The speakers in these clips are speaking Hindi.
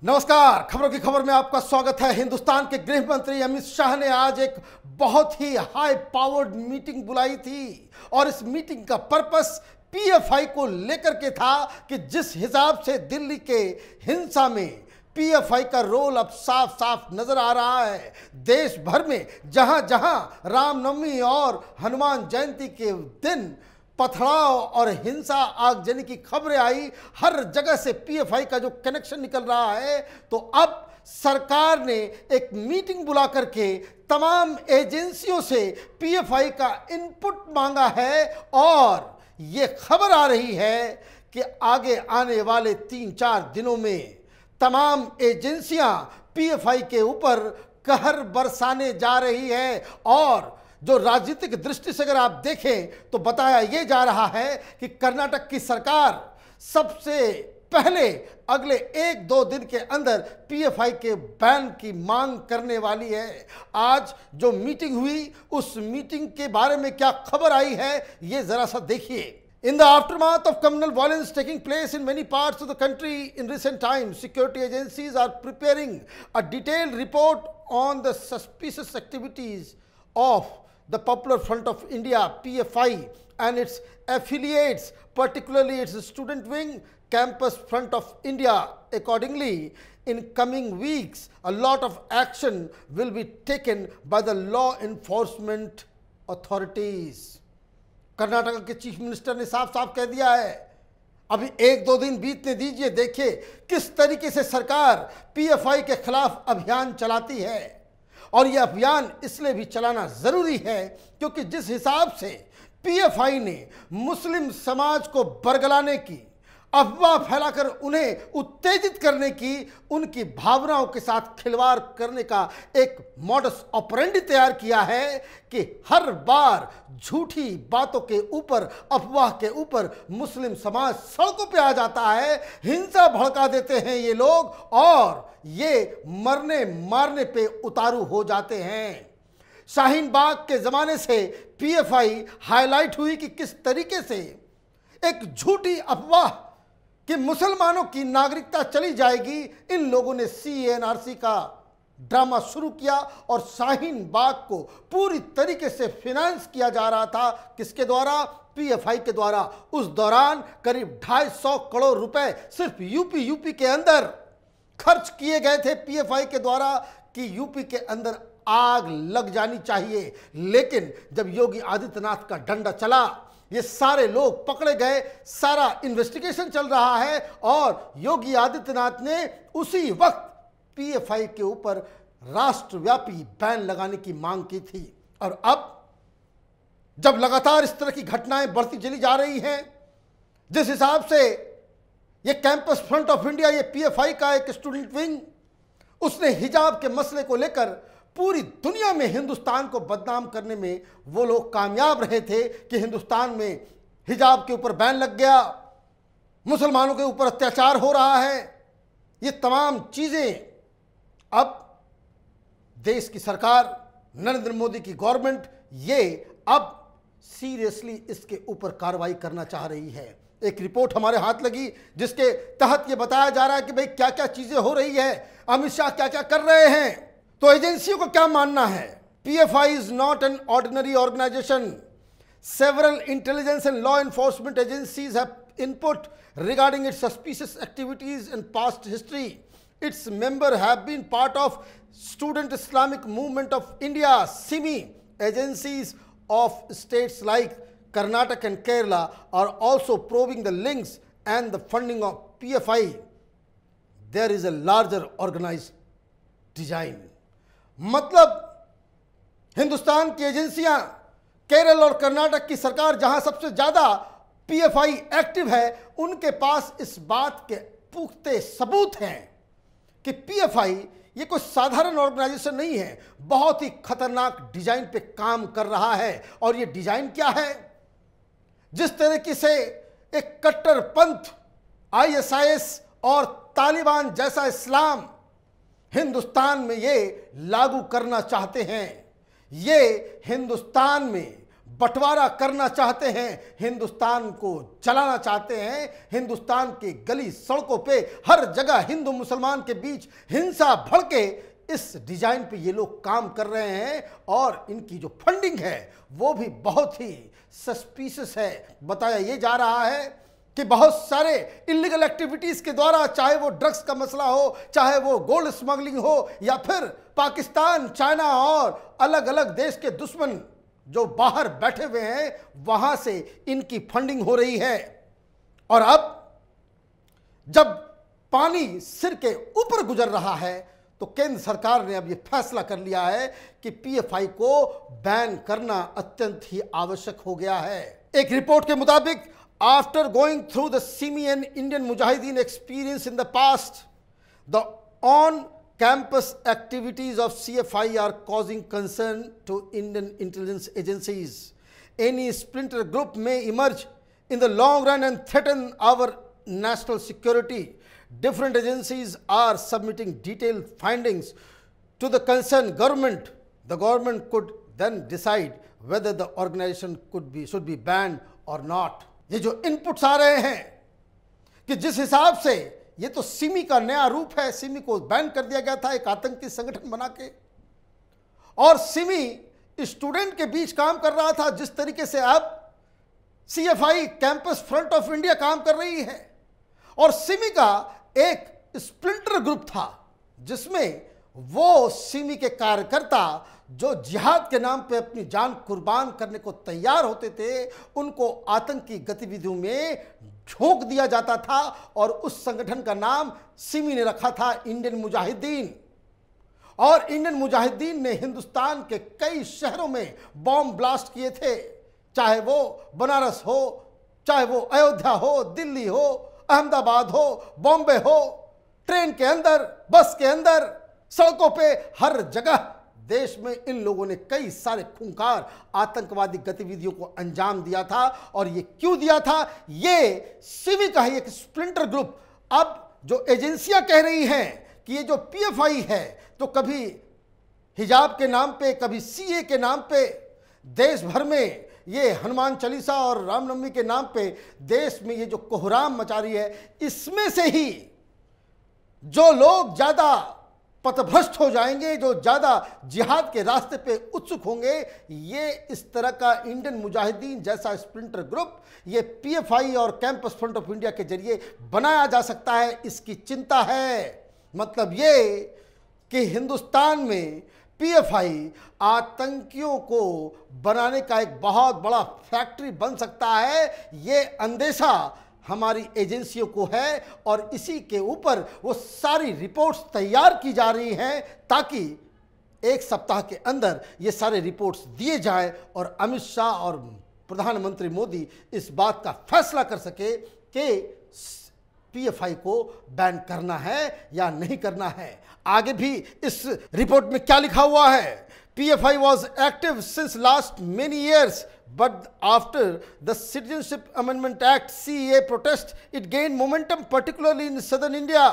नमस्कार, खबरों की खबर में आपका स्वागत है। हिंदुस्तान के गृह मंत्री अमित शाह ने आज एक बहुत ही हाई पावर्ड मीटिंग बुलाई थी और इस मीटिंग का पर्पस पीएफआई को लेकर के था कि जिस हिसाब से दिल्ली के हिंसा में पीएफआई का रोल अब साफ साफ नजर आ रहा है। देश भर में जहां जहां रामनवमी और हनुमान जयंती के दिन पथराव और हिंसा आगजनी की खबरें आई, हर जगह से पीएफआई का जो कनेक्शन निकल रहा है, तो अब सरकार ने एक मीटिंग बुला करके तमाम एजेंसियों से पीएफआई का इनपुट मांगा है और ये खबर आ रही है कि आगे आने वाले 3-4 दिनों में तमाम एजेंसियां पीएफआई के ऊपर कहर बरसाने जा रही है। और जो राजनीतिक दृष्टि से अगर आप देखें तो बताया यह जा रहा है कि कर्नाटक की सरकार सबसे पहले अगले 1-2 दिन के अंदर पीएफआई के बैन की मांग करने वाली है। आज जो मीटिंग हुई उस मीटिंग के बारे में क्या खबर आई है, यह जरा सा देखिए। In the aftermath of communal violence taking place in many parts of the country in recent times, security agencies are preparing a detailed report on the suspicious activities of the Popular Front of India (PFI) and its affiliates, particularly its student wing, Campus Front of India. Accordingly, in coming weeks, a lot of action will be taken by the law enforcement authorities. Karnataka के चीफ मिनिस्टर ने साफ साफ कह दिया है। अभी 1-2 दिन बीतने दीजिए, देखिए किस तरीके से सरकार पीएफआई के खिलाफ अभियान चलाती है। और यह अभियान इसलिए भी चलाना जरूरी है क्योंकि जिस हिसाब से पीएफआई ने मुस्लिम समाज को बरगलाने की, अफवाह फैलाकर उन्हें उत्तेजित करने की, उनकी भावनाओं के साथ खिलवाड़ करने का एक मॉडस ऑपरेंडी तैयार किया है कि हर बार झूठी बातों के ऊपर, अफवाह के ऊपर मुस्लिम समाज सड़कों पे आ जाता है, हिंसा भड़का देते हैं ये लोग और ये मरने मारने पे उतारू हो जाते हैं। शाहीन बाग के जमाने से पीएफआई हाईलाइट हुई कि किस तरीके से एक झूठी अफवाह कि मुसलमानों की नागरिकता चली जाएगी, इन लोगों ने सीएनआरसी का ड्रामा शुरू किया और शाहीन बाग को पूरी तरीके से फिनेंस किया जा रहा था। किसके द्वारा? पीएफआई के द्वारा। उस दौरान करीब 250 करोड़ रुपए सिर्फ यूपी के अंदर खर्च किए गए थे पीएफआई के द्वारा कि यूपी के अंदर आग लग जानी चाहिए। लेकिन जब योगी आदित्यनाथ का डंडा चला, ये सारे लोग पकड़े गए, सारा इन्वेस्टिगेशन चल रहा है और योगी आदित्यनाथ ने उसी वक्त पीएफआई के ऊपर राष्ट्रव्यापी बैन लगाने की मांग की थी। और अब जब लगातार इस तरह की घटनाएं बढ़ती चली जा रही हैं, जिस हिसाब से ये कैंपस फ्रंट ऑफ इंडिया, ये पीएफआई का एक स्टूडेंट विंग, उसने हिजाब के मसले को लेकर पूरी दुनिया में हिंदुस्तान को बदनाम करने में वो लोग कामयाब रहे थे कि हिंदुस्तान में हिजाब के ऊपर बैन लग गया, मुसलमानों के ऊपर अत्याचार हो रहा है। ये तमाम चीजें अब देश की सरकार, नरेंद्र मोदी की गवर्नमेंट, ये अब सीरियसली इसके ऊपर कार्रवाई करना चाह रही है। एक रिपोर्ट हमारे हाथ लगी जिसके तहत ये बताया जा रहा है कि भाई क्या क्या चीजें हो रही है, अमित शाह क्या क्या कर रहे हैं। तो एजेंसियों को क्या मानना है? PFI is not an ordinary organisation. Several intelligence and law enforcement agencies have input regarding its suspicious activities and past history. Its members have been part of Student Islamic Movement of India (SIMI). Agencies of states like Karnataka and Kerala are also probing the links and the funding of PFI. There is a larger organized design. मतलब हिंदुस्तान की एजेंसियां, केरल और कर्नाटक की सरकार जहां सबसे ज्यादा पीएफआई एक्टिव है, उनके पास इस बात के पुख्ते सबूत हैं कि पीएफआई ये कोई साधारण ऑर्गेनाइजेशन नहीं है, बहुत ही खतरनाक डिजाइन पे काम कर रहा है। और ये डिजाइन क्या है? जिस तरीके से एक कट्टर पंथ, आईएसआईएस और तालिबान जैसा इस्लाम हिंदुस्तान में ये लागू करना चाहते हैं, ये हिंदुस्तान में बंटवारा करना चाहते हैं, हिंदुस्तान को जलाना चाहते हैं। हिंदुस्तान की गली सड़कों पे हर जगह हिंदू मुसलमान के बीच हिंसा भड़के, इस डिजाइन पे ये लोग काम कर रहे हैं। और इनकी जो फंडिंग है वो भी बहुत ही सस्पिशियस है। बताया ये जा रहा है कि बहुत सारे इलीगल एक्टिविटीज के द्वारा, चाहे वो ड्रग्स का मसला हो, चाहे वो गोल्ड स्मगलिंग हो, या फिर पाकिस्तान, चाइना और अलग अलग देश के दुश्मन जो बाहर बैठे हुए हैं, वहां से इनकी फंडिंग हो रही है। और अब जब पानी सिर के ऊपर गुजर रहा है तो केंद्र सरकार ने अब यह फैसला कर लिया है कि पीएफआई को बैन करना अत्यंत ही आवश्यक हो गया है। एक रिपोर्ट के मुताबिक, after going through the Simi and Indian Mujahideen experience in the past, the on campus activities of CFI are causing concern to Indian intelligence agencies. Any splinter group may emerge in the long run and threaten our national security. Different agencies are submitting detailed findings to the concerned government. The government could then decide whether the organization should be banned or not. ये जो इनपुट्स आ रहे हैं कि जिस हिसाब से ये तो सिमी का नया रूप है, सिमी को बैन कर दिया गया था एक आतंकी संगठन बना के, और सिमी स्टूडेंट के बीच काम कर रहा था जिस तरीके से अब CFI campus front of India काम कर रही है। और सिमी का एक स्प्लिंटर ग्रुप था जिसमें वो सिमी के कार्यकर्ता जो जिहाद के नाम पे अपनी जान कुर्बान करने को तैयार होते थे, उनको आतंकी गतिविधियों में झोंक दिया जाता था। और उस संगठन का नाम सिमी ने रखा था इंडियन मुजाहिदीन। और इंडियन मुजाहिदीन ने हिंदुस्तान के कई शहरों में बॉम्ब ब्लास्ट किए थे, चाहे वो बनारस हो, चाहे वो अयोध्या हो, दिल्ली हो, अहमदाबाद हो, बॉम्बे हो, ट्रेन के अंदर, बस के अंदर, सड़कों पे, हर जगह देश में इन लोगों ने कई सारे खूंखार आतंकवादी गतिविधियों को अंजाम दिया था। और ये क्यों दिया था? ये सिमी का ही एक स्प्लिंटर ग्रुप। अब जो एजेंसियां कह रही हैं कि ये जो पीएफआई है तो कभी हिजाब के नाम पे, कभी सीए के नाम पे, देश भर में ये हनुमान चालीसा और रामनवमी के नाम पे देश में ये जो कोहराम मचा रही है, इसमें से ही जो लोग ज्यादा पथभ्रष्ट हो जाएंगे, जो ज्यादा जिहाद के रास्ते पे उत्सुक होंगे, ये इस तरह का इंडियन मुजाहिदीन जैसा स्प्लिंटर ग्रुप ये पीएफआई और कैंपस फ्रंट ऑफ इंडिया के जरिए बनाया जा सकता है, इसकी चिंता है। मतलब ये कि हिंदुस्तान में पीएफआई आतंकियों को बनाने का एक बहुत बड़ा फैक्ट्री बन सकता है, ये अंदेशा हमारी एजेंसियों को है। और इसी के ऊपर वो सारी रिपोर्ट्स तैयार की जा रही हैं ताकि एक सप्ताह के अंदर ये सारे रिपोर्ट्स दिए जाएं और अमित शाह और प्रधानमंत्री मोदी इस बात का फैसला कर सके कि पीएफआई को बैन करना है या नहीं करना है। आगे भी इस रिपोर्ट में क्या लिखा हुआ है? PFI was active since last many years, but after the Citizenship Amendment Act CAA protest, it gained momentum, particularly in southern India.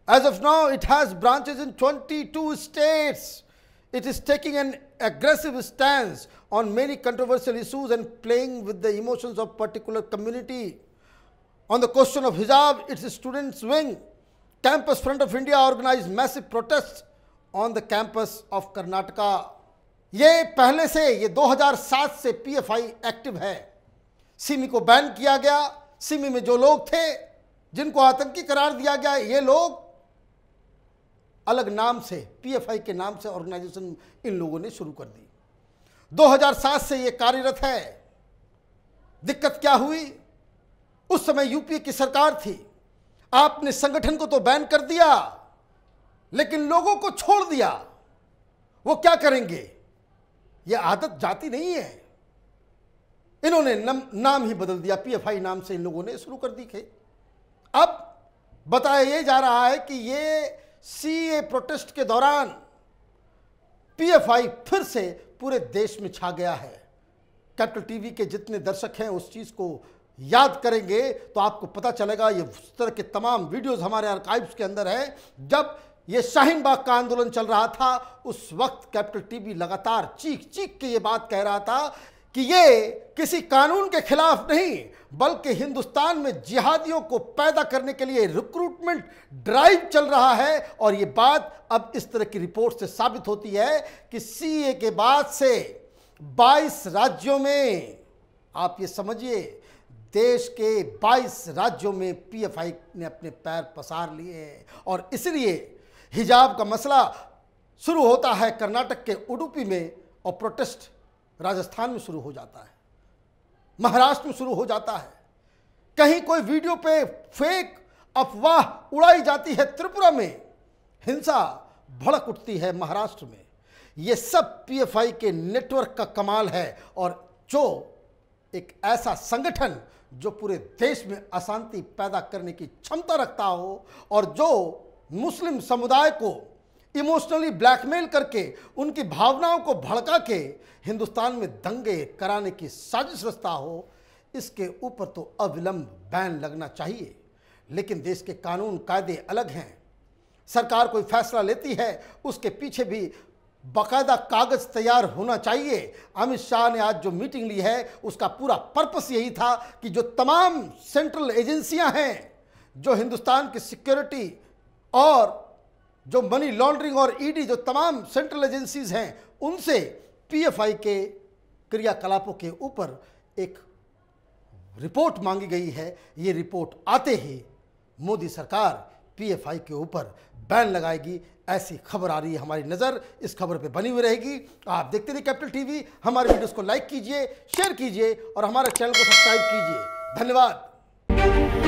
As of now, it has branches in 22 states. It is taking an aggressive stance on many controversial issues and playing with the emotions of particular community. On the question of hijab, its students' wing, Campus Front of India organized massive protests on the campus of Karnataka. ये पहले से, ये 2007 से पीएफआई एक्टिव है। सिमी को बैन किया गया। सिमी में जो लोग थे जिनको आतंकी करार दिया गया, ये लोग अलग नाम से, पीएफआई के नाम से ऑर्गेनाइजेशन इन लोगों ने शुरू कर दी। 2007 से ये कार्यरत है। दिक्कत क्या हुई? उस समय यूपीए की सरकार थी। आपने संगठन को तो बैन कर दिया, लेकिन लोगों को छोड़ दिया। वो क्या करेंगे? ये आदत जाती नहीं है। इन्होंने नाम ही बदल दिया, पीएफआई नाम से इन लोगों ने शुरू कर दी थे। अब बताया ये जा रहा है कि ये सीए प्रोटेस्ट के दौरान पीएफआई फिर से पूरे देश में छा गया है। कैपिटल टीवी के जितने दर्शक हैं उस चीज को याद करेंगे तो आपको पता चलेगा। ये उस तरह के तमाम वीडियोस हमारे आर्काइव्स के अंदर है। जब ये शाहीन बाग का आंदोलन चल रहा था, उस वक्त कैपिटल टीवी लगातार चीख चीख के ये बात कह रहा था कि ये किसी कानून के खिलाफ नहीं बल्कि हिंदुस्तान में जिहादियों को पैदा करने के लिए रिक्रूटमेंट ड्राइव चल रहा है। और ये बात अब इस तरह की रिपोर्ट से साबित होती है कि सीए के बाद से 22 राज्यों में, आप ये समझिए, देश के 22 राज्यों में पीएफआई ने अपने पैर पसार लिए हैं। और इसलिए हिजाब का मसला शुरू होता है कर्नाटक के उडुपी में और प्रोटेस्ट राजस्थान में शुरू हो जाता है, महाराष्ट्र में शुरू हो जाता है, कहीं कोई वीडियो पे फेक अफवाह उड़ाई जाती है, त्रिपुरा में हिंसा भड़क उठती है, महाराष्ट्र में। ये सब पीएफआई के नेटवर्क का कमाल है। और जो एक ऐसा संगठन जो पूरे देश में अशांति पैदा करने की क्षमता रखता हो और जो मुस्लिम समुदाय को इमोशनली ब्लैकमेल करके उनकी भावनाओं को भड़का के हिंदुस्तान में दंगे कराने की साजिश रचता हो, इसके ऊपर तो अविलंब बैन लगना चाहिए। लेकिन देश के कानून कायदे अलग हैं। सरकार कोई फैसला लेती है उसके पीछे भी बाकायदा कागज तैयार होना चाहिए। अमित शाह ने आज जो मीटिंग ली है उसका पूरा पर्पस यही था कि जो तमाम सेंट्रल एजेंसियां हैं, जो हिंदुस्तान की सिक्योरिटी और जो मनी लॉन्ड्रिंग और ईडी, जो तमाम सेंट्रल एजेंसीज हैं, उनसे पीएफआई के क्रियाकलापों के ऊपर एक रिपोर्ट मांगी गई है। ये रिपोर्ट आते ही मोदी सरकार पीएफआई के ऊपर बैन लगाएगी, ऐसी खबर आ रही है। हमारी नज़र इस खबर पे बनी हुई रहेगी। आप देखते रहिए कैपिटल टीवी। हमारे वीडियोस को लाइक कीजिए, शेयर कीजिए और हमारे चैनल को सब्सक्राइब कीजिए। धन्यवाद।